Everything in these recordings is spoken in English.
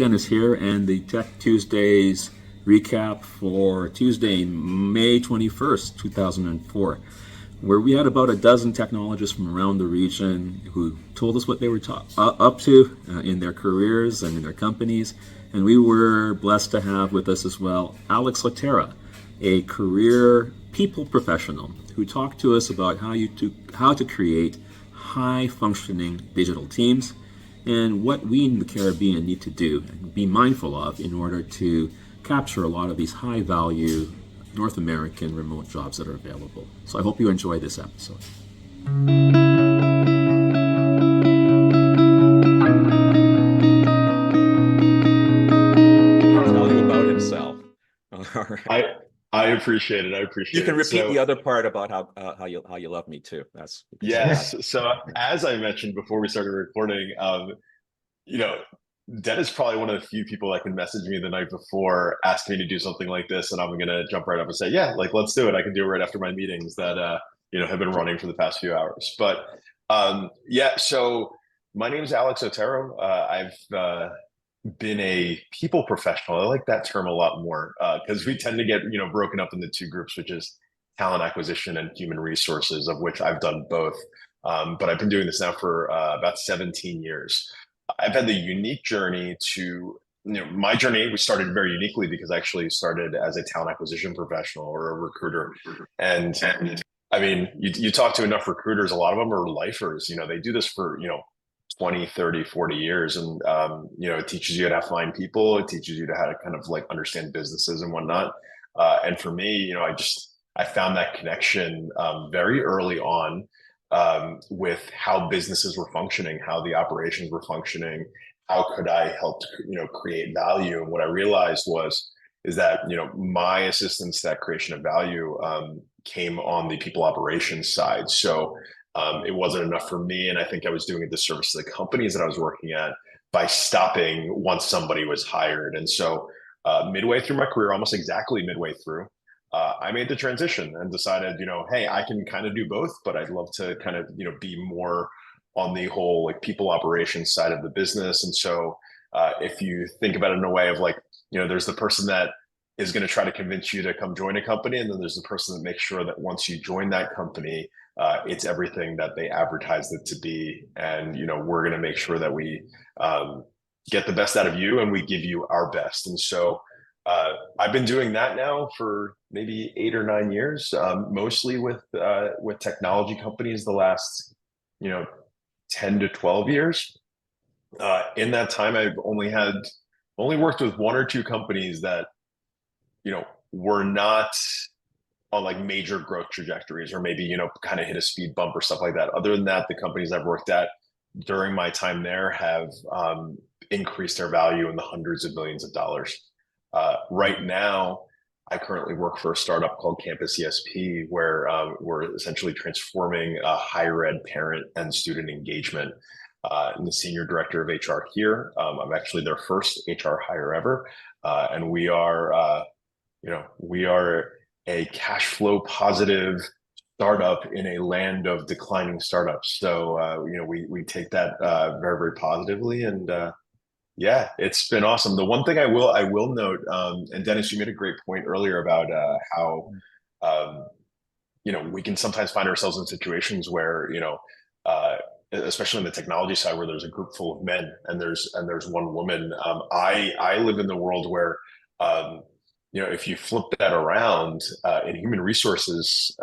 Dennis here, and the Tech Tuesdays recap for Tuesday, May 21st, 2004, where we had about a dozen technologists from around the region who told us what they were up to in their careers and in their companies. And we were blessed to have with us as well Alex Otero, a career people professional who talked to us about how to create high functioning digital teams and what we in the Caribbean need to do and be mindful of in order to capture a lot of these high value North American remote jobs that are available. So I hope you enjoy this episode. Tell you about himself. All right. I appreciate it. I You appreciate can it. repeat So the other part about how you love me too. That's because of that. yes. So as I mentioned before we started recording, you know, Dennis is probably one of the few people that can message me the night before, ask me to do something like this, and I'm gonna jump right up and say, yeah, like let's do it. I can do it right after my meetings that have been running for the past few hours. But yeah, so my name is Alex Otero. I've been a people professional. I like that term a lot more because we tend to get broken up into two groups, which is talent acquisition and human resources, of which I've done both. But I've been doing this now for about 17 years. I've had the unique journey to, my journey was started very uniquely because I actually started as a talent acquisition professional or a recruiter. And I mean, you talk to enough recruiters, a lot of them are lifers. They do this for, 20, 30, 40 years. And, it teaches you how to find people. It teaches you to how to kind of like understand businesses and whatnot. And for me, I found that connection very early on with how businesses were functioning, how the operations were functioning, how could I help to, create value. And what I realized is that, my assistance to that creation of value came on the people operations side. So it wasn't enough for me. And I think I was doing a disservice to the companies that I was working at by stopping once somebody was hired. And so midway through my career, almost exactly midway through, I made the transition and decided, hey, I can kind of do both, but I'd love to kind of, be more on the whole like people operations side of the business. And so if you think about it in a way of like, there's the person that is going to try to convince you to come join a company. And then there's the person that makes sure that once you join that company, it's everything that they advertised it to be. And, we're going to make sure that we get the best out of you and we give you our best. And so I've been doing that now for maybe 8 or 9 years, mostly with technology companies the last, 10 to 12 years. In that time, I've only worked with one or two companies that, were not on like major growth trajectories or maybe, kind of hit a speed bump or stuff like that. Other than that, the companies I've worked at during my time there have increased their value in the hundreds of millions of dollars. Right now, I currently work for a startup called Campus ESP, where we're essentially transforming higher ed parent and student engagement. I'm the senior director of HR here. I'm actually their first HR hire ever, and we are a cash flow positive startup in a land of declining startups. So we take that very, very positively, and yeah, it's been awesome. The one thing I will note, and Dennis, you made a great point earlier about how we can sometimes find ourselves in situations where especially in the technology side, where there's a group full of men and there's one woman. I live in the world where if you flip that around in human resources,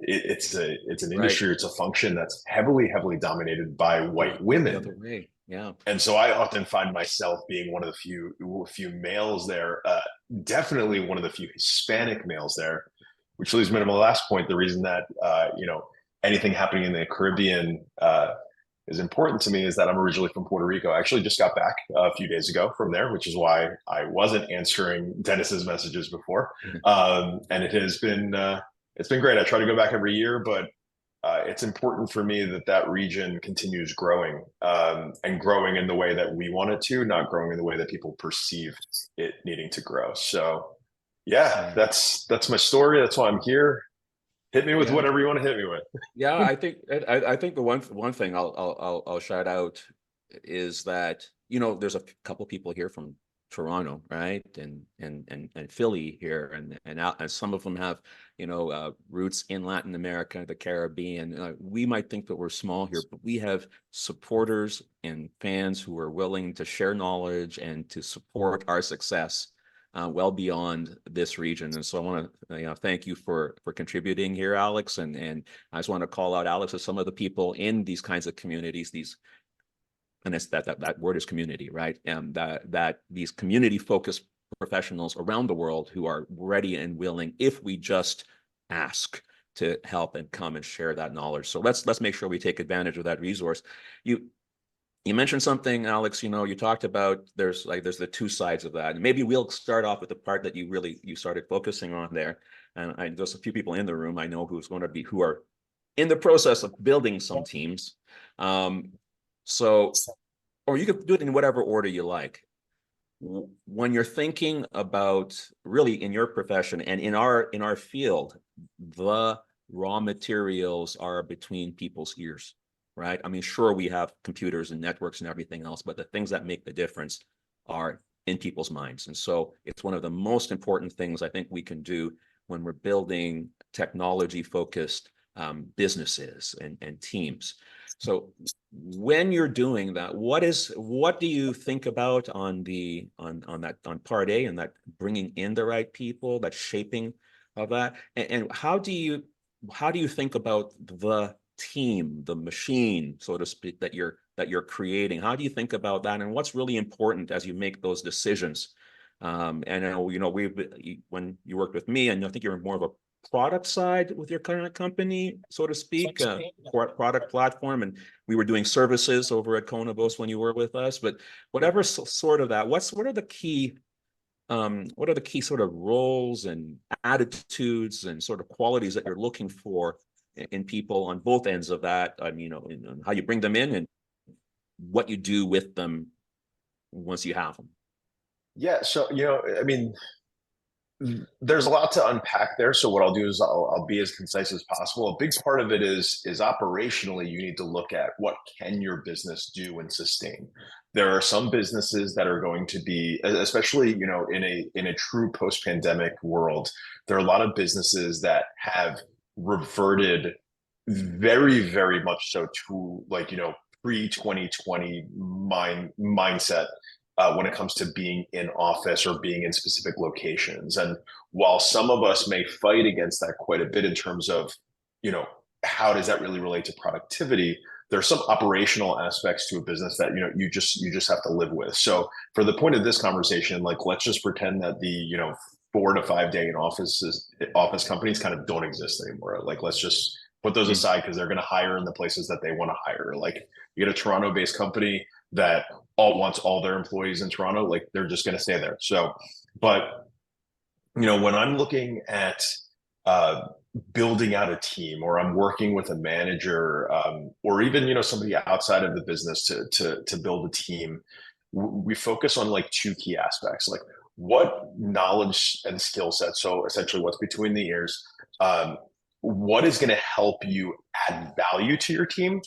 it's an industry, it's a function that's heavily dominated by white women. The other way. Yeah. And so I often find myself being one of the few males there, definitely one of the few Hispanic males there, which leads me to my last point. The reason that, anything happening in the Caribbean is important to me is that I'm originally from Puerto Rico. I actually just got back a few days ago from there, which is why I wasn't answering Dennis's messages before. And it's been great. I try to go back every year, but it's important for me that region continues growing and growing in the way that we want it to, not growing in the way that people perceive it needing to grow. So yeah, that's my story. That's why I'm here. Hit me with whatever you want to hit me with. Yeah, I think the one thing I'll shout out is that there's a couple people here from Toronto, right, and Philly here, and some of them have roots in Latin America, the Caribbean. We might think that we're small here, but we have supporters and fans who are willing to share knowledge and to support our success well beyond this region. And so I want to thank you for contributing here, Alex. And I just want to call out Alex as some of the people in these kinds of communities, and it's that word is community, right? And that these community focused professionals around the world who are ready and willing, if we just ask, to help and come and share that knowledge. So let's make sure we take advantage of that resource. You mentioned something, Alex, you talked about there's the two sides of that. And maybe we'll start off with the part that you started focusing on there. And there's a few people in the room I know who are in the process of building some teams. So, or you could do it in whatever order you like. When you're thinking about really in your profession and in our field, the raw materials are between people's ears, right? I mean, sure, we have computers and networks and everything else, but the things that make the difference are in people's minds. And so it's one of the most important things I think we can do when we're building technology-focused businesses and teams. So when you're doing that, what do you think about on part A, and that bringing in the right people, that shaping of that, and how do you think about the team, the machine, so to speak, that you're creating? How do you think about that, and what's really important as you make those decisions? And when you worked with me, and I think you're more of a product side with your current company, so to speak, product platform, and we were doing services over at Conabos when you were with us. But whatever sort of that, what are the key sort of roles and attitudes and sort of qualities that you're looking for in people on both ends of that? I mean, in how you bring them in and what you do with them once you have them. Yeah, so I mean, there's a lot to unpack there. So what I'll do is I'll be as concise as possible. A big part of it is operationally, you need to look at what can your business do and sustain. There are some businesses that are going to be, especially in a true post-pandemic world, there are a lot of businesses that have reverted very, very much so to pre-2020 mindset when it comes to being in office or being in specific locations. And while some of us may fight against that quite a bit in terms of, how does that really relate to productivity, there's some operational aspects to a business that, you just have to live with. So for the point of this conversation, let's just pretend that the, 4 to 5 day in office companies kind of don't exist anymore. Let's just put those aside, because they're going to hire in the places that they want to hire. You get a Toronto-based company that wants all their employees in Toronto, they're just going to stay there. So, but when I'm looking at building out a team, or I'm working with a manager, or even somebody outside of the business to build a team, we focus on two key aspects, what knowledge and skill set. So essentially, what's between the ears. What is going to help you add value to your team,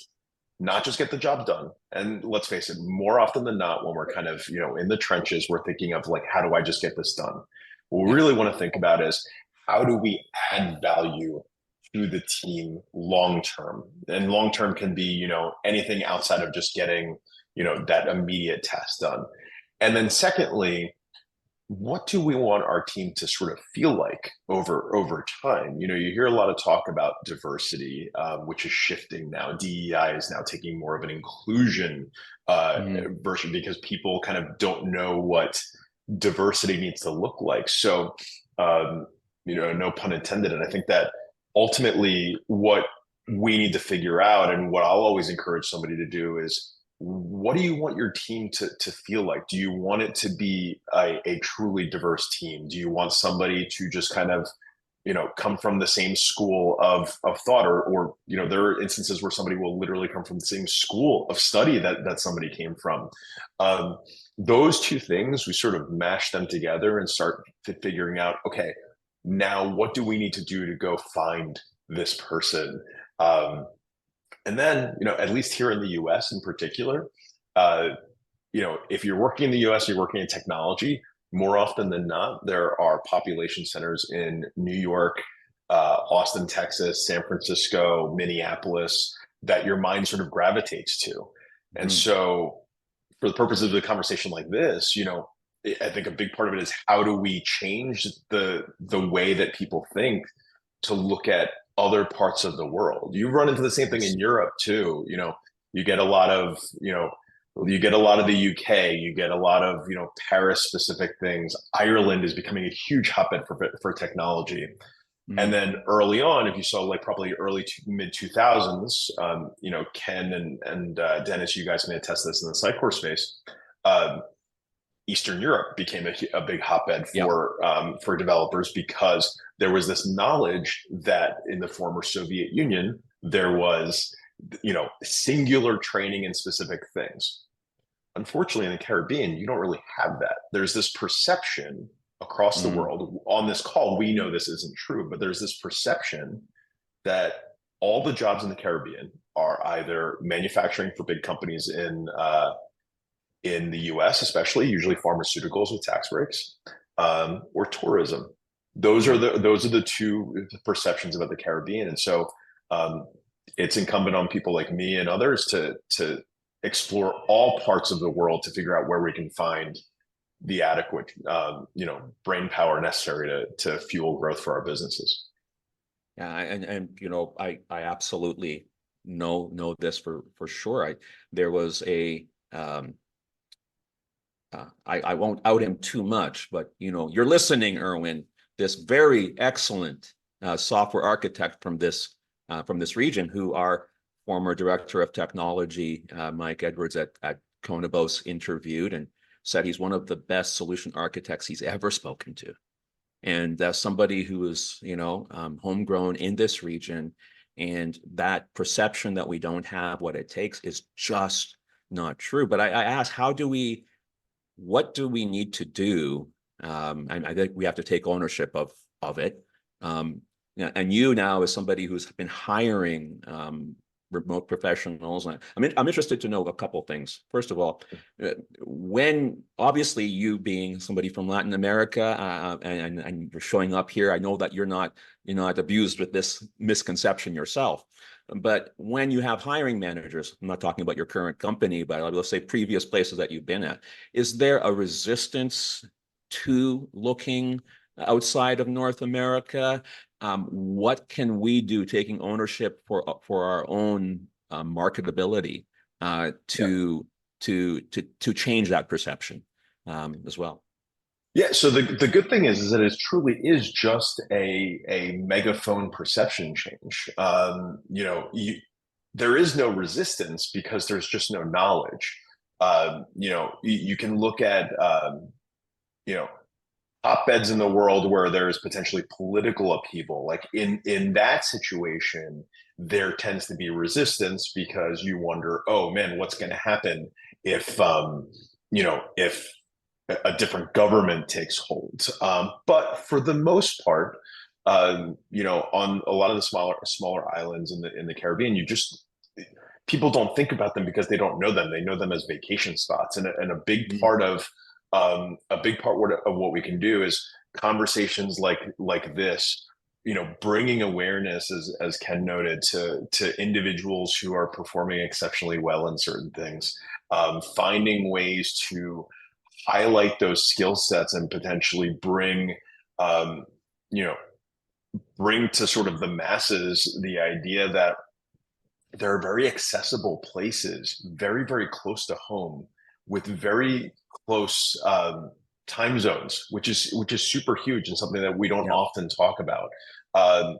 not just get the job done. And let's face it, more often than not, when we're kind of, in the trenches, we're thinking of how do I just get this done? What we really want to think about is how do we add value to the team long term? And long term can be, anything outside of just getting, that immediate task done. And then secondly, what do we want our team to sort of feel like over time? You hear a lot of talk about diversity, which is shifting now. DEI is now taking more of an inclusion version, because people kind of don't know what diversity needs to look like. So, no pun intended. And I think that ultimately what we need to figure out, and what I'll always encourage somebody to do, is what do you want your team to feel like? Do you want it to be a truly diverse team? Do you want somebody to just kind of, come from the same school of thought, or there are instances where somebody will literally come from the same school of study that somebody came from. Those two things, we sort of mash them together and start figuring out, okay, now what do we need to do to go find this person? And then, at least here in the US in particular, if you're working in the US, you're working in technology, more often than not, there are population centers in New York, Austin, Texas, San Francisco, Minneapolis that your mind sort of gravitates to. And Mhm. so, for the purposes of a conversation like this, I think a big part of it is how do we change the way that people think to look at other parts of the world. You run into the same thing Yes. in Europe too. You get a lot of, you get a lot of the UK, you get a lot of, Paris specific things. Ireland is becoming a huge hotbed for technology. And Mhm. then early on, if you saw like probably early mid 2000s, Ken and Dennis, you guys may attest this in the Sitecore space. Um, Eastern Europe became a big hotbed Yeah. for developers because there was this knowledge that in the former Soviet Union there was singular training in specific things. Unfortunately, in the Caribbean, you don't really have that. There's this perception across the Mhm. world. On this call, we know this isn't true, but there's this perception that all the jobs in the Caribbean are either manufacturing for big companies in the US, especially usually pharmaceuticals with tax breaks, or tourism. Those are Yeah. the two perceptions about the Caribbean, and so um, it's incumbent on people like me and others to explore all parts of the world to figure out where we can find the adequate brain power necessary to fuel growth for our businesses. Yeah, and I absolutely know this for sure. There was a I won't out him too much, but you're listening, Erwin. This very excellent software architect from this region, who our former director of technology, Mike Edwards at Conabos, interviewed and said he's one of the best solution architects he's ever spoken to. And as somebody who is, homegrown in this region, and that perception that we don't have what it takes is just not true. But I asked, what do we need to do? And I think we have to take ownership of it. And you now, as somebody who's been hiring remote professionals, I'm interested to know a couple things. First of all, when obviously you being somebody from Latin America, and you're showing up here, I know that you're not abused with this misconception yourself. But when you have hiring managers, I'm not talking about your current company, but let's say previous places that you've been at, is there a resistance to looking outside of North America? What can we do, taking ownership for our own marketability, Yeah. to change that perception as well? Yeah, so the good thing is that it truly is just a megaphone perception change. There is no resistance because there's just no knowledge. You can look at you know hotbeds in the world where there's potentially political upheaval. Like in that situation, there tends to be resistance because you wonder, oh man, what's going to happen if if a different government takes hold. But for the most part, on a lot of the smaller islands in the Caribbean, people don't think about them because they don't know them. They know them as vacation spots, and a big Mm. part of what we can do is conversations like this. Bringing awareness, as Ken noted, to individuals who are performing exceptionally well in certain things, finding ways to highlight those skill sets and potentially um, you know bring to sort of the masses the idea that there are very accessible places very, very close to home with very close time zones, which is super huge and something that we don't Yeah. often talk about. um,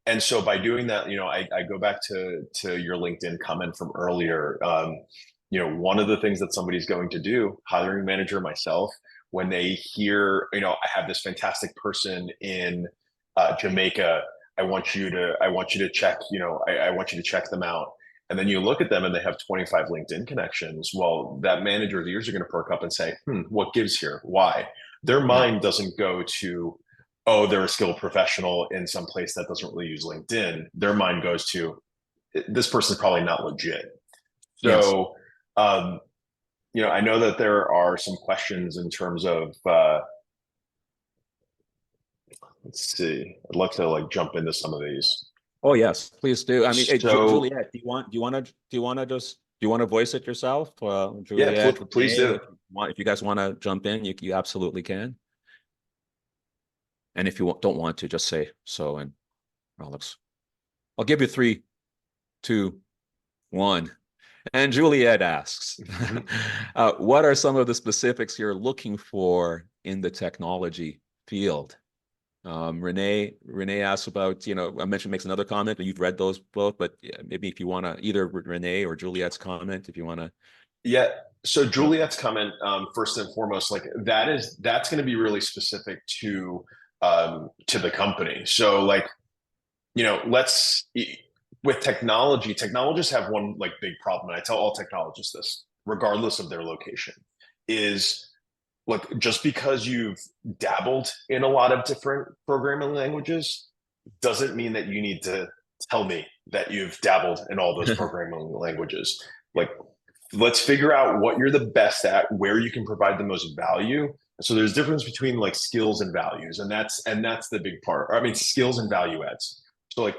and so by doing that, I go back to your LinkedIn comment from earlier. One of the things that somebody's going to do, hiring manager, myself, when they hear, I have this fantastic person in Jamaica. I want you to check, I want you to check them out. And then you look at them and they have 25 LinkedIn connections. Well, that manager's ears are going to perk up and say, what gives here? Why? Their Yeah. mind doesn't go to, oh, they're a skilled professional in some place that doesn't really use LinkedIn. Their mind goes to, this person's probably not legit. Yes. So, um, I know that there are some questions in terms of, let's see, I'd love to like jump into some of these. Oh yes, please do. I mean, hey, So Juliet, do you want to voice it yourself? yeah, Juliet, please Renee, do. if you guys want to jump in, you absolutely can. And if you don't want to, just say so. And Alex, I'll give you 3, 2, 1. And Juliet asks, what are some of the specifics you're looking for in the technology field? Renee asks about, I mentioned makes another comment, and you've read those both, but maybe if you want to, either Renee or Juliet's comment, if you want to. Yeah. So Juliet's comment, first and foremost, like that's going to be really specific to the company. So like, let's with technology, technologists have one like big problem, and I tell all technologists this, regardless of their location, is look, just because you've dabbled in a lot of different programming languages doesn't mean that you need to tell me that you've dabbled in all those programming languages. Like, let's figure out what you're the best at, where you can provide the most value. So there's difference between like skills and values, and that's the big part. I mean, skills and value adds. So like,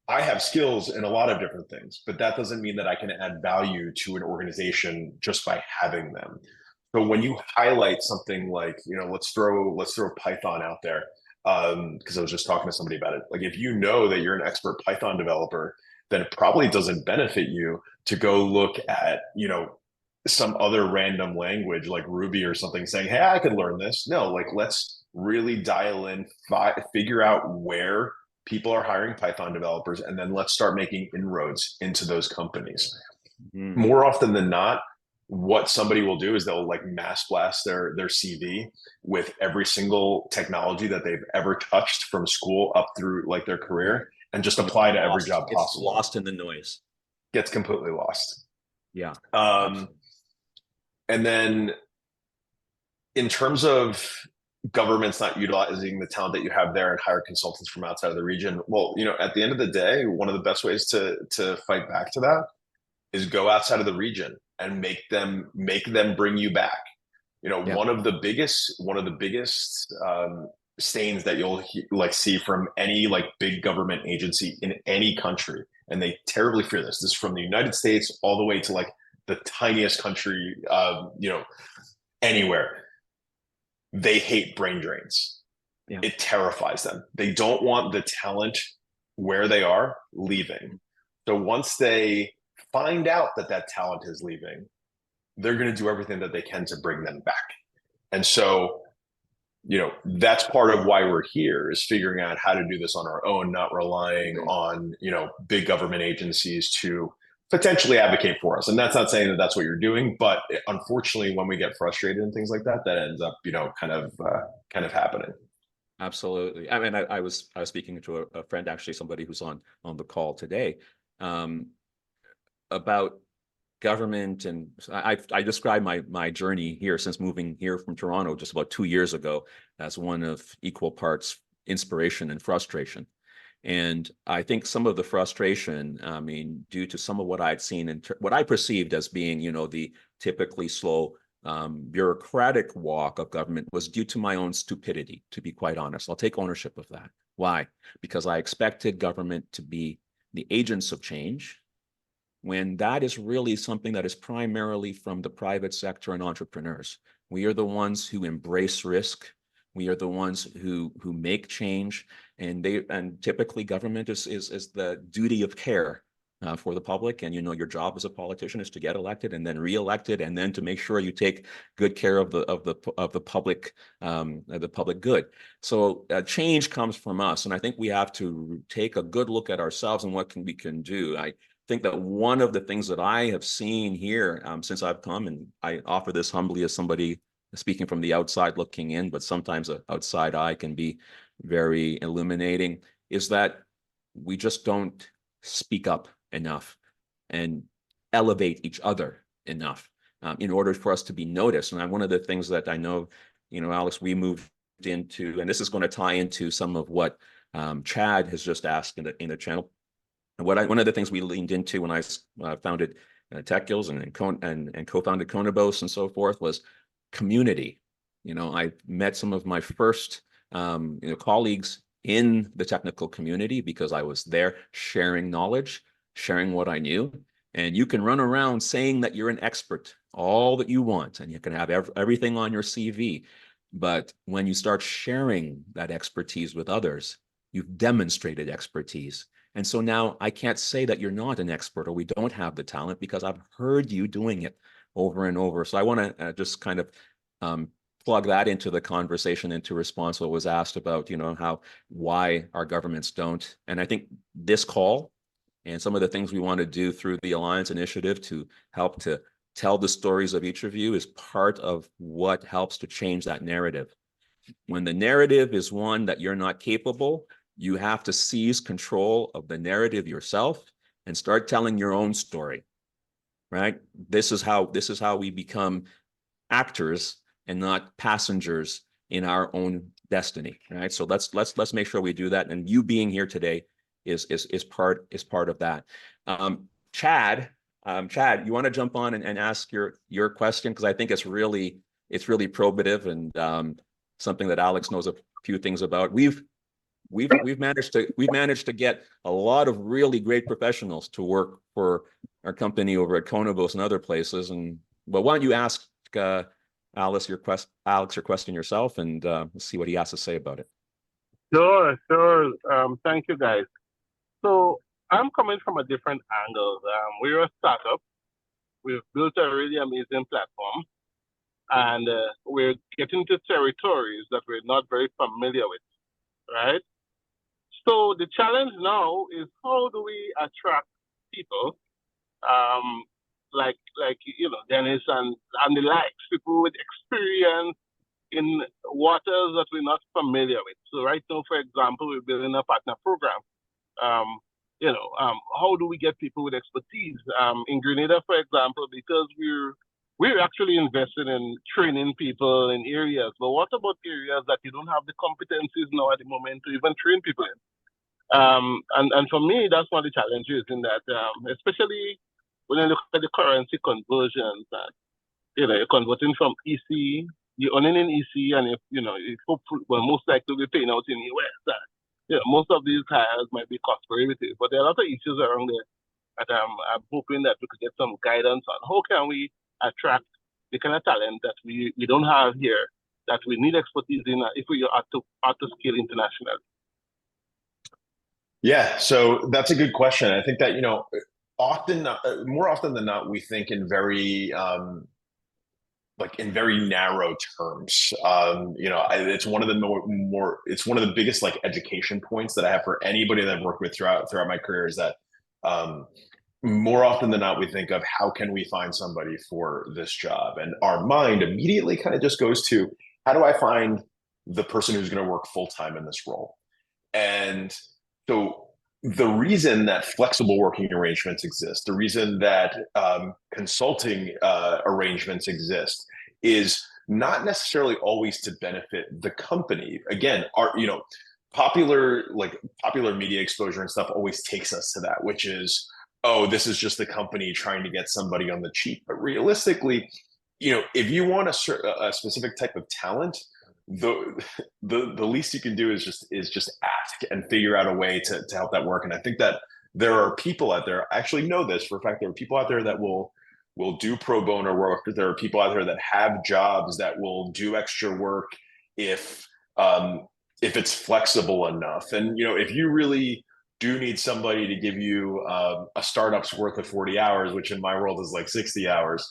I have skills in a lot of different things, but that doesn't mean that I can add value to an organization just by having them. So when you highlight something like, let's throw Python out there, because I was just talking to somebody about it. Like, if you know that you're an expert Python developer, then it probably doesn't benefit you to go look at, some other random language like Ruby or something saying, hey, I could learn this. No, like, let's really dial in, figure out where people are hiring Python developers, and then let's start making inroads into those companies. More often than not, what somebody will do is they'll like mass blast their CV with every single technology that they've ever touched from school up through like their career, and just apply to every job possible. It's lost in the noise. Gets completely lost. Yeah. And then in terms of governments not utilizing the talent that you have there and hire consultants from outside of the region, well, at the end of the day, one of the best ways to fight back to that is go outside of the region and make them bring you back. One of the biggest stains that you'll like see from any like big government agency in any country, and they terribly fear this. This is from the United States all the way to like the tiniest country, anywhere. They hate brain drains. Yeah. It terrifies them. They don't want the talent where they are leaving. So once they find out that talent is leaving, they're going to do everything that they can to bring them back. And so, that's part of why we're here, is figuring out how to do this on our own, not relying on, big government agencies to potentially advocate for us. And that's not saying that that's what you're doing, but unfortunately, when we get frustrated and things like that, that ends up, kind of happening. Absolutely. I mean, I was speaking to a friend, actually, somebody who's on the call today, about government, and I described my journey here since moving here from Toronto just about 2 years ago as one of equal parts inspiration and frustration. And I think some of the frustration, I mean, due to some of what I'd seen and what I perceived as being, the typically slow bureaucratic walk of government, was due to my own stupidity, to be quite honest. I'll take ownership of that. Why? Because I expected government to be the agents of change, when that is really something that is primarily from the private sector and entrepreneurs. We are the ones who embrace risk. We are the ones who make change, and typically government is the duty of care for the public. And your job as a politician is to get elected and then re-elected, and then to make sure you take good care of the public good. So change comes from us, and I think we have to take a good look at ourselves and what we can do. I think that one of the things that I have seen here since I've come, and I offer this humbly as somebody speaking from the outside looking in, but sometimes an outside eye can be very illuminating, is that we just don't speak up enough and elevate each other enough in order for us to be noticed. And one of the things that I know, Alex, we moved into, and this is going to tie into some of what Chad has just asked in the channel. And one of the things we leaned into when I founded Tech and co-founded Conobos and so forth, was community. I met some of my first colleagues in the technical community because I was there sharing knowledge, sharing what I knew. And you can run around saying that you're an expert all that you want, and you can have everything on your CV. But when you start sharing that expertise with others, you've demonstrated expertise. And so now I can't say that you're not an expert or we don't have the talent because I've heard you doing it over and over. So I want to just kind of plug that into the conversation, into response to what was asked about, why our governments don't. And I think this call and some of the things we want to do through the Alliance Initiative to help to tell the stories of each of you is part of what helps to change that narrative. When the narrative is one that you're not capable, you have to seize control of the narrative yourself and start telling your own story, right? This is how we become actors and not passengers in our own destiny, right? So let's make sure we do that. And you being here today is part of that. Chad, you want to jump on and ask your question, because I think it's really probative and something that Alex knows a few things about. We've managed to get a lot of really great professionals to work for our company over at Conobos and other places. And why don't you ask Alex your question yourself, and see what he has to say about it. Sure. Thank you, guys. So I'm coming from a different angle. We're a startup. We've built a really amazing platform, and we're getting to territories that we're not very familiar with, right? So the challenge now is, how do we attract people like Dennis and the likes, people with experience in waters that we're not familiar with. So right now, for example, we're building a partner program. How do we get people with expertise in Grenada, for example? Because we're actually invested in training people in areas. But what about areas that you don't have the competencies now at the moment to even train people in? And for me, that's one of the challenges in that, especially when you look at the currency conversions, and you're converting from EC, you're earning in EC, and if most likely we're paying out in US. Most of these hires might be cost prohibitive, but there are a lot of issues around there that I'm hoping that we could get some guidance on. How can we attract the kind of talent that we don't have here, that we need expertise in if we are to scale internationally? Yeah, so that's a good question. I think that, more often than not, we think in very narrow terms. It's one of the it's one of the biggest education points that I have for anybody that I've worked with throughout my career, is that more often than not, we think of how can we find somebody for this job, and our mind immediately kind of just goes to, how do I find the person who's going to work full time in this role? And so the reason that flexible working arrangements exist, the reason that consulting arrangements exist, is not necessarily always to benefit the company. Again, popular media exposure and stuff always takes us to that, which is, oh, this is just the company trying to get somebody on the cheap. But realistically, if you want a specific type of talent, the least you can do is just ask and figure out a way to help that work. And I think that there are people out there, I actually know this for a fact, there are people out there that will do pro bono work. There are people out there that have jobs that will do extra work if it's flexible enough. And if you really do need somebody to give you a startup's worth of 40 hours, which in my world is like 60 hours,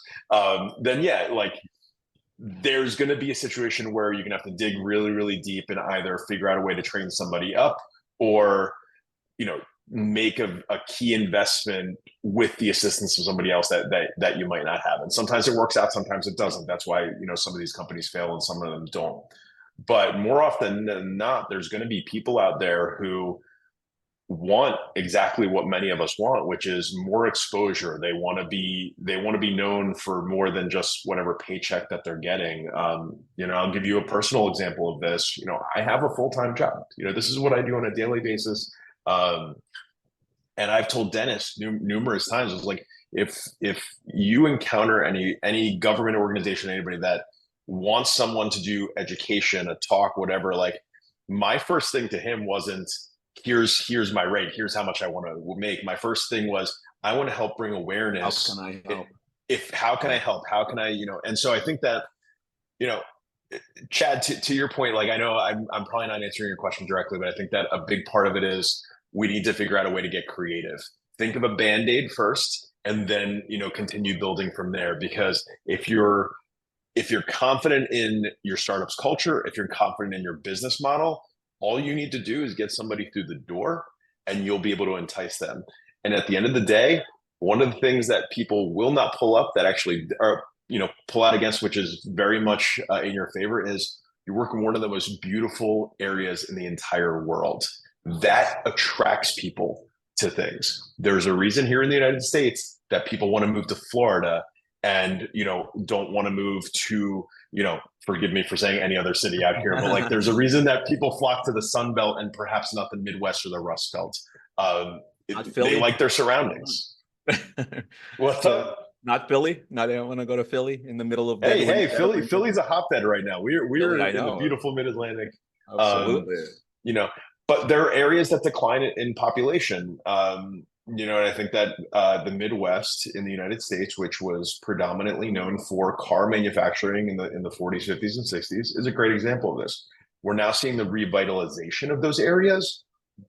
then yeah, there's going to be a situation where you're going to have to dig really, really deep and either figure out a way to train somebody up, or, make a key investment with the assistance of somebody else that you might not have. And sometimes it works out, sometimes it doesn't. That's why, some of these companies fail and some of them don't. But more often than not, there's going to be people out there who want exactly what many of us want, which is more exposure. They want to be known for more than just whatever paycheck that they're getting. I'll give you a personal example of this. I have a full-time job. This is what I do on a daily basis. And I've told Dennis numerous times, I was like, if you encounter any government organization, anybody that wants someone to do education, a talk, whatever, like my first thing to him wasn't here's my rate, here's how much I want to make. My first thing was I want to help bring awareness. How can I help? If how can I help? How can I, and so I think that, you know, Chad, to your point, like I know I'm probably not answering your question directly, but I think that a big part of it is we need to figure out a way to get creative. Think of a band-aid first, and then continue building from there. Because if you're confident in your startup's culture, if you're confident in your business model, all you need to do is get somebody through the door, and you'll be able to entice them. And at the end of the day, one of the things that people will not pull up that actually are pull out against, which is very much in your favor, is you work in one of the most beautiful areas in the entire world. That attracts people to things. There's a reason here in the United States that people want to move to Florida and don't want to move to forgive me for saying any other city out here, but like there's a reason that people flock to the Sun Belt and perhaps not the Midwest or the Rust Belt. They like their surroundings. What's up? Not Philly. I don't want to go to Philly in the middle of. Hey, Philly's a hotbed right now. We're in the beautiful Mid Atlantic. Absolutely. But there are areas that decline in population. And I think that the Midwest in the United States, which was predominantly known for car manufacturing in the 40s, 50s, and 60s, is a great example of this. We're now seeing the revitalization of those areas,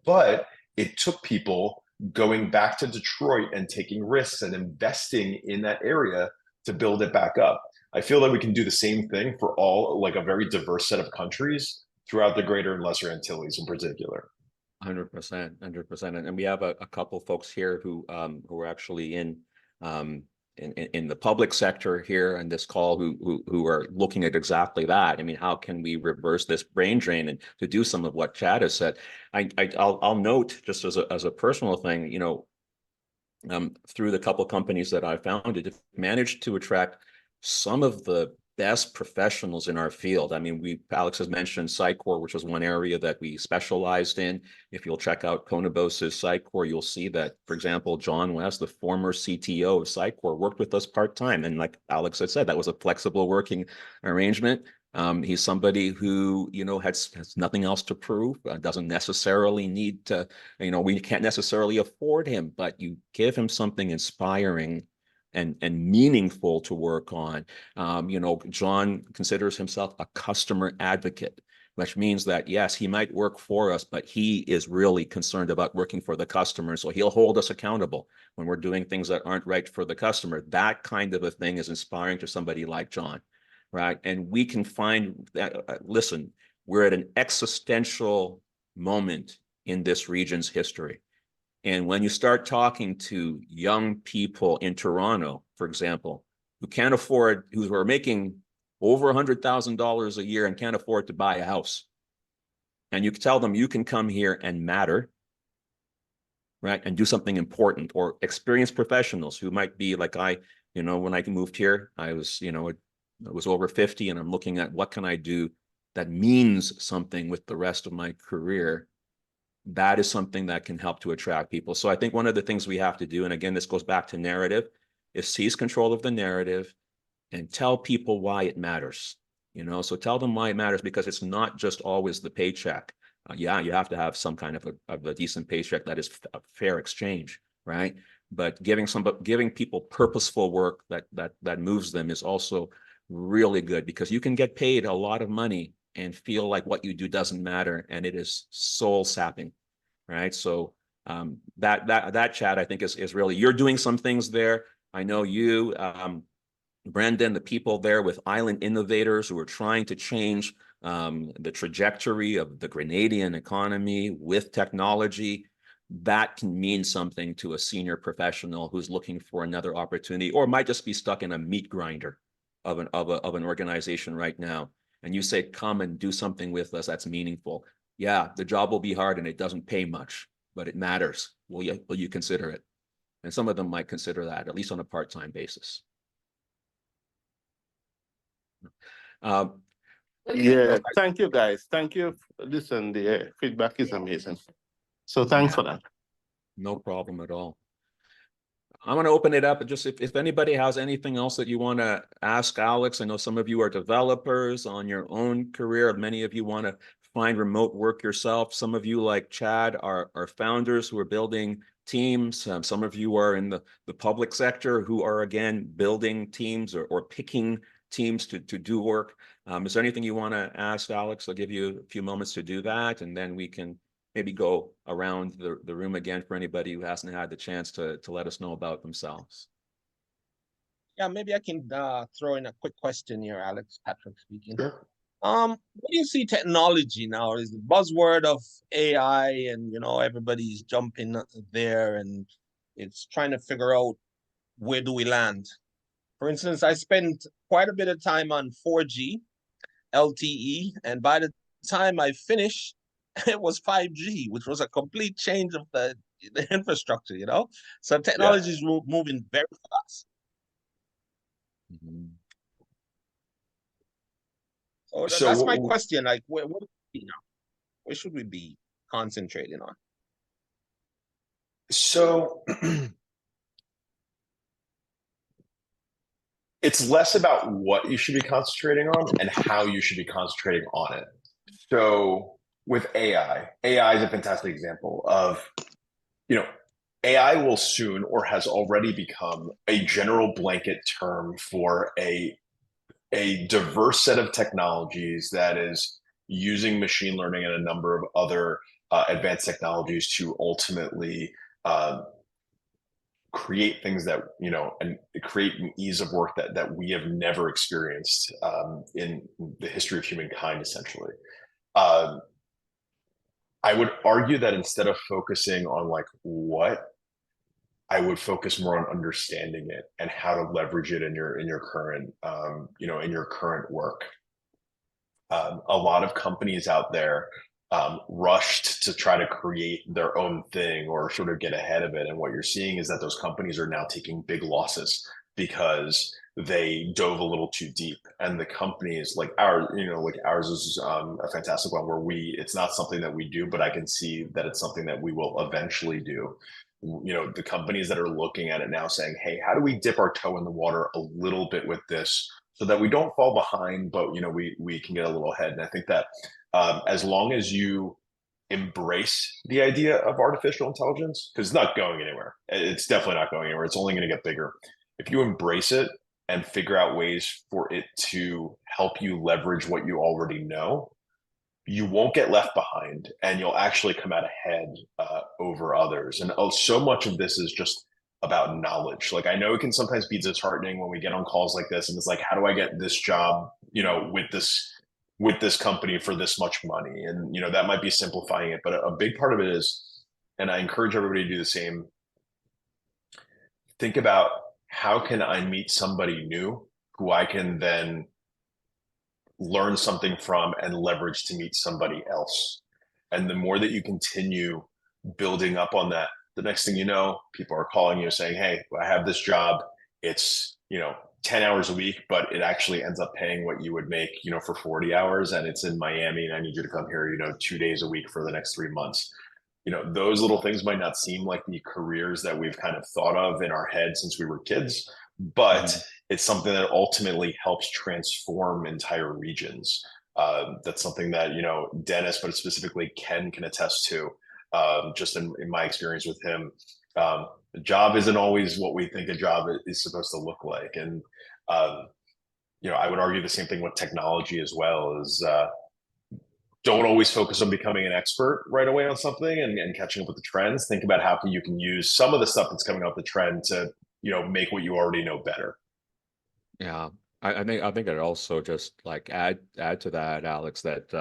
but it took people going back to Detroit and taking risks and investing in that area to build it back up. I feel that we can do the same thing for all, like a very diverse set of countries throughout the Greater and Lesser Antilles in particular. 100%. And we have a couple folks here who are actually in the public sector here in this call who are looking at exactly that. I mean, how can we reverse this brain drain and to do some of what Chad has said? I'll note just as a personal thing, through the couple companies that I founded, managed to attract some of the best professionals in our field. I mean, Alex has mentioned Sitecore, which was one area that we specialized in. If you'll check out Conabos's Sitecore, you'll see that, for example, John West, the former CTO of Sitecore, worked with us part-time. And like Alex had said, that was a flexible working arrangement. He's somebody who, has nothing else to prove, doesn't necessarily need to, we can't necessarily afford him, but you give him something inspiring and meaningful to work on. John considers himself a customer advocate, which means that, yes, he might work for us, but he is really concerned about working for the customer. So he'll hold us accountable when we're doing things that aren't right for the customer. That kind of a thing is inspiring to somebody like John, right? And we can find that, listen, we're at an existential moment in this region's history. And when you start talking to young people in Toronto, for example, who are making over $100,000 a year and can't afford to buy a house, and you tell them you can come here and matter, right, and do something important, or experienced professionals who might be like when I moved here, I was, I was over 50, and I'm looking at what can I do that means something with the rest of my career. That is something that can help to attract people. So I think one of the things we have to do, and again, this goes back to narrative, is seize control of the narrative and tell people why it matters. So tell them why it matters, because it's not just always the paycheck. You have to have some kind of a decent paycheck that is a fair exchange, right? But giving people purposeful work that moves them is also really good, because you can get paid a lot of money and feel like what you do doesn't matter, and it is soul sapping, right? So that Chad, I think, is really, you're doing some things there. I know you, Brendan, the people there with Island Innovators who are trying to change the trajectory of the Grenadian economy with technology. That can mean something to a senior professional who's looking for another opportunity, or might just be stuck in a meat grinder of an organization right now. And you say, come and do something with us that's meaningful. Yeah, the job will be hard and it doesn't pay much, but it matters. Will you consider it? And some of them might consider that, at least on a part-time basis. Yeah, thank you, guys. Thank you. Listen, the feedback is amazing. So thanks for that. No problem at all. I'm going to open it up. Just if anybody has anything else that you want to ask Alex, I know some of you are developers on your own career. Many of you want to find remote work yourself. Some of you, like Chad, are founders who are building teams. Some of you are in the public sector who are, again, building teams or picking teams to do work. Is there anything you want to ask Alex? I'll give you a few moments to do that, and then we can maybe go around the room again for anybody who hasn't had the chance to let us know about themselves. Yeah, maybe I can throw in a quick question here, Alex. Patrick speaking. Sure. What do you see technology now? Is the buzzword of AI, and everybody's jumping there, and it's trying to figure out where do we land. For instance, I spent quite a bit of time on 4G LTE, and by the time I finished, it was 5G, which was a complete change of the infrastructure, So technology is moving very fast. Mm-hmm. So that's my question. Like, where should we be concentrating on? So it's less about what you should be concentrating on and how you should be concentrating on it. So with AI is a fantastic example of, AI will soon or has already become a general blanket term for a diverse set of technologies that is using machine learning and a number of other advanced technologies to ultimately create things that, and create an ease of work that we have never experienced in the history of humankind, essentially. I would argue that instead of focusing on like what, I would focus more on understanding it and how to leverage it in your current in your current work. A lot of companies out there rushed to try to create their own thing or sort of get ahead of it, and what you're seeing is that those companies are now taking big losses because they dove a little too deep. And the companies like ours is a fantastic one where it's not something that we do, but I can see that it's something that we will eventually do. The companies that are looking at it now saying, hey, how do we dip our toe in the water a little bit with this so that we don't fall behind, but we can get a little ahead. And I think that as long as you embrace the idea of artificial intelligence, because it's not going anywhere. It's definitely not going anywhere. It's only going to get bigger. If you embrace it and figure out ways for it to help you leverage what you already know, you won't get left behind and you'll actually come out ahead over others. And so much of this is just about knowledge. Like, I know it can sometimes be disheartening when we get on calls like this and it's like, how do I get this job, with this company for this much money? And, that might be simplifying it, but a big part of it is, and I encourage everybody to do the same, think about how can I meet somebody new who I can then learn something from and leverage to meet somebody else. And the more that you continue building up on that, the next thing you know, people are calling you saying, hey, I have this job. It's, 10 hours a week, but it actually ends up paying what you would make, for 40 hours. And it's in Miami and I need you to come here, 2 days a week for the next 3 months. Those little things might not seem like the careers that we've kind of thought of in our head since we were kids, but it's something that ultimately helps transform entire regions. That's something that, Dennis, but specifically Ken, can attest to. Just in my experience with him, the job isn't always what we think a job is supposed to look like. And, I would argue the same thing with technology as well, is don't always focus on becoming an expert right away on something and catching up with the trends. Think about how you can use some of the stuff that's coming up the trend to, make what you already know better. Yeah, I think I'd also just like add to that, Alex, that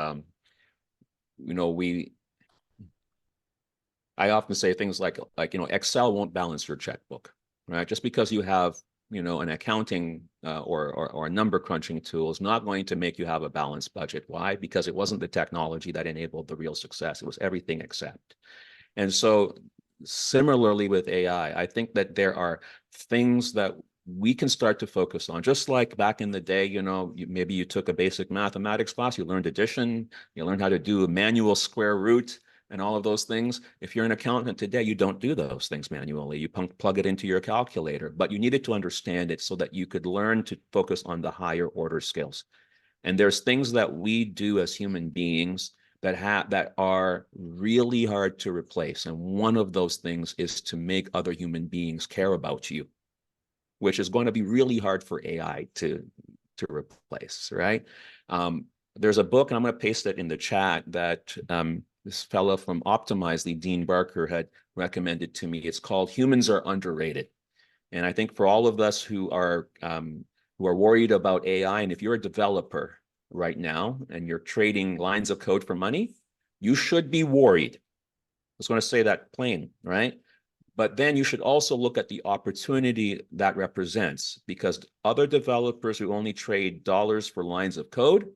I often say things like Excel won't balance your checkbook, right? Just because you have an accounting or a number crunching tool is not going to make you have a balanced budget. Why? Because it wasn't the technology that enabled the real success. It was everything except. And so similarly with AI, I think that there are things that we can start to focus on. Just like back in the day, maybe you took a basic mathematics class, you learned addition, you learned how to do a manual square root. and all of those things. If you're an accountant today, you don't do those things manually. You plug it into your calculator, but you needed to understand it so that you could learn to focus on the higher order skills. And there's things that we do as human beings that are really hard to replace. And one of those things is to make other human beings care about you, which is going to be really hard for AI to replace, right? There's a book, and I'm going to paste it in the chat, that this fellow from Optimizely, Dean Barker, had recommended to me. It's called Humans Are Underrated. And I think for all of us who are worried about AI, and if you're a developer right now and you're trading lines of code for money, you should be worried. I was going to say that plain, right? But then you should also look at the opportunity that represents, because other developers who only trade dollars for lines of code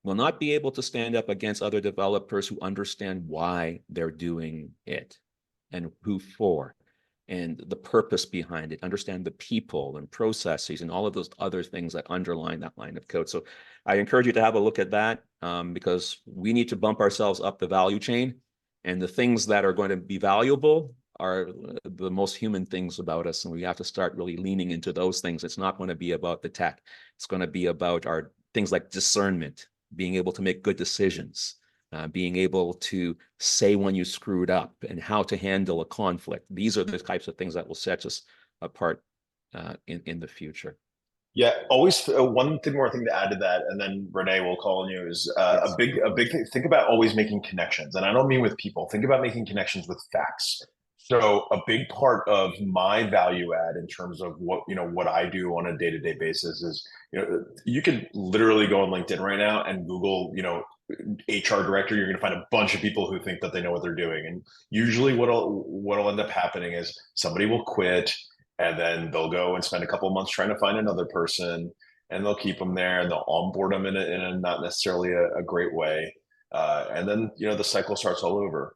will not be able to stand up against other developers who understand why they're doing it and who for, and the purpose behind it, understand the people and processes and all of those other things that underline that line of code. So I encourage you to have a look at that, because we need to bump ourselves up the value chain, and the things that are going to be valuable are the most human things about us, and we have to start really leaning into those things. It's not going to be about the tech. It's going to be about our things like discernment, being able to make good decisions, being able to say when you screwed up, and how to handle a conflict. These are the types of things that will set us apart in the future. Yeah, always one thing more thing to add to that, and then Renee will call on you, is Yes. a big thing. Think about always making connections, and I don't mean with people. Think about making connections with facts. So a big part of my value add in terms of what I do on a day-to-day basis is, you can literally go on LinkedIn right now and Google, HR director. You're going to find a bunch of people who think that they know what they're doing, and usually what'll end up happening is somebody will quit, and then they'll go and spend a couple of months trying to find another person, and they'll keep them there, and they'll onboard them in a not necessarily a great way, and then the cycle starts all over.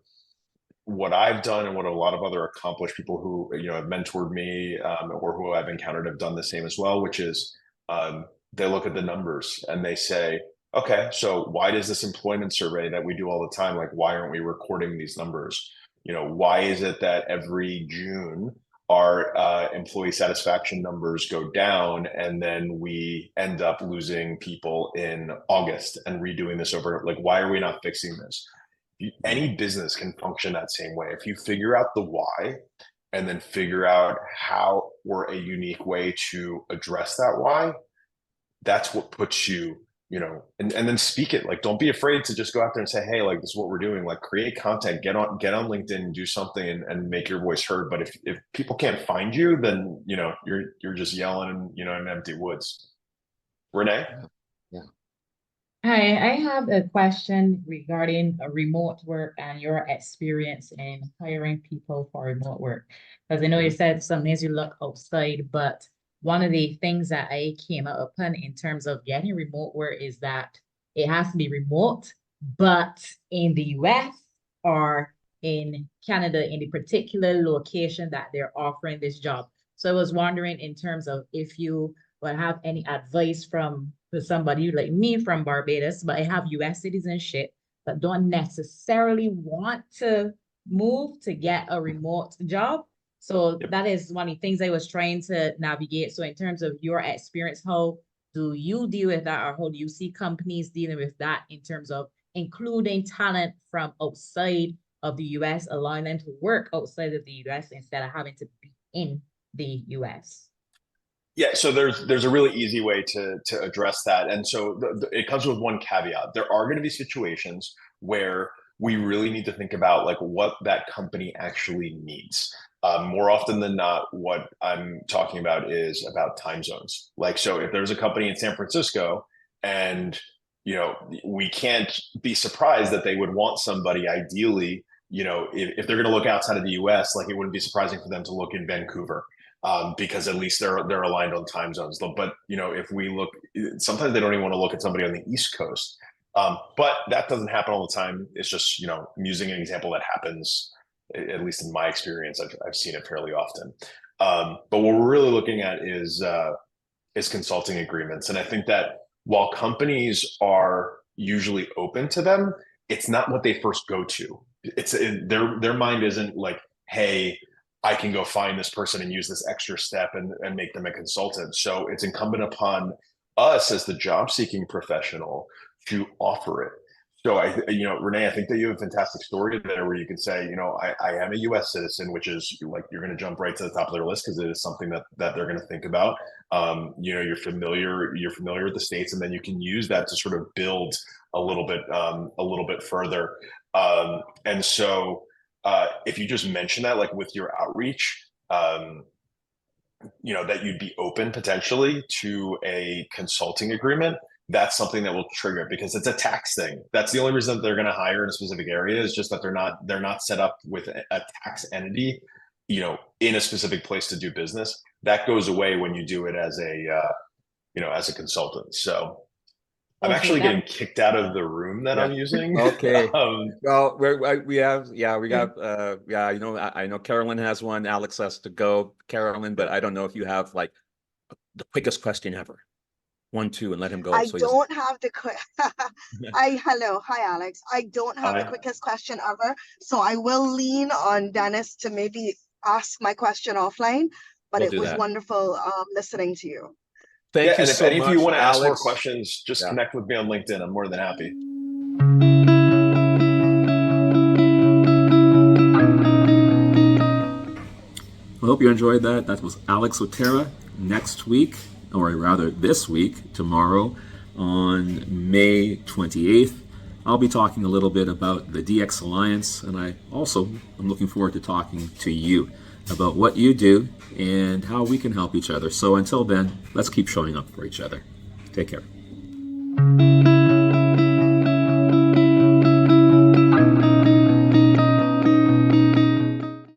What I've done, and what a lot of other accomplished people who have mentored me, or who I've encountered, have done the same as well, which is, they look at the numbers and they say, okay, so why does this employment survey that we do all the time, like, why aren't we recording these numbers? Why is it that every June our employee satisfaction numbers go down, and then we end up losing people in August and redoing this over? Like, why are we not fixing this? Any business can function that same way. If you figure out the why, and then figure out how, or a unique way to address that why, that's what puts you, and then speak it. Like, don't be afraid to just go out there and say, hey, like, this is what we're doing. Like, create content, get on LinkedIn and do something, and make your voice heard. But if people can't find you, then you're just yelling in empty woods. Renee? Yeah. Hi, I have a question regarding remote work and your experience in hiring people for remote work. Because I know you said some days you look outside, but one of the things that I came up upon in terms of getting remote work is that it has to be remote, but in the US or in Canada, in the particular location that they're offering this job. So I was wondering, in terms of if you would have any advice for somebody like me from Barbados, but I have US citizenship, but don't necessarily want to move to get a remote job. So that is one of the things I was trying to navigate. So in terms of your experience, how do you deal with that, or how do you see companies dealing with that in terms of including talent from outside of the US, allowing them to work outside of the US instead of having to be in the US? Yeah, so there's a really easy way to address that, and so it comes with one caveat. There are going to be situations where we really need to think about, like, what that company actually needs. More often than not, what I'm talking about is about time zones. Like, so if there's a company in San Francisco, and we can't be surprised that they would want somebody, ideally, if they're going to look outside of the US, like, it wouldn't be surprising for them to look in Vancouver. Because at least they're aligned on time zones. But if we look, sometimes they don't even want to look at somebody on the East Coast. But that doesn't happen all the time. It's just I'm using an example that happens, at least in my experience. I've seen it fairly often. But what we're really looking at is consulting agreements, and I think that while companies are usually open to them, it's not what they first go to, their mind isn't like, hey, I can go find this person and use this extra step and make them a consultant. So it's incumbent upon us as the job seeking professional to offer it. So Renee, I think that you have a fantastic story there where you can say, I am a US citizen, which is like, you're going to jump right to the top of their list because it is something that they're going to think about. You're familiar with the States, and then you can use that to sort of build a little bit further. And so if you just mention that, like with your outreach, that you'd be open potentially to a consulting agreement, that's something that will trigger it, because it's a tax thing. That's the only reason that they're going to hire in a specific area, is just that they're not set up with a tax entity, in a specific place to do business. That goes away when you do it as a consultant. So I'm actually getting kicked out of the room that I'm using. Okay. Well, I know Carolyn has one. Alex has to go, Carolyn, but I don't know if you have like the quickest question ever. 1, 2, and let him go. I don't have the hello, hi Alex. I don't have the quickest question ever, so I will lean on Dennis to maybe ask my question offline. But it was wonderful listening to you. Thank you so much. And if you want to ask more questions, just connect with me on LinkedIn. I'm more than happy. I hope you enjoyed that. That was Alex Otero. Next week, or rather this week, tomorrow, on May 28th, I'll be talking a little bit about the DX Alliance, and I'm looking forward to talking to you about what you do and how we can help each other. So until then, let's keep showing up for each other. Take care.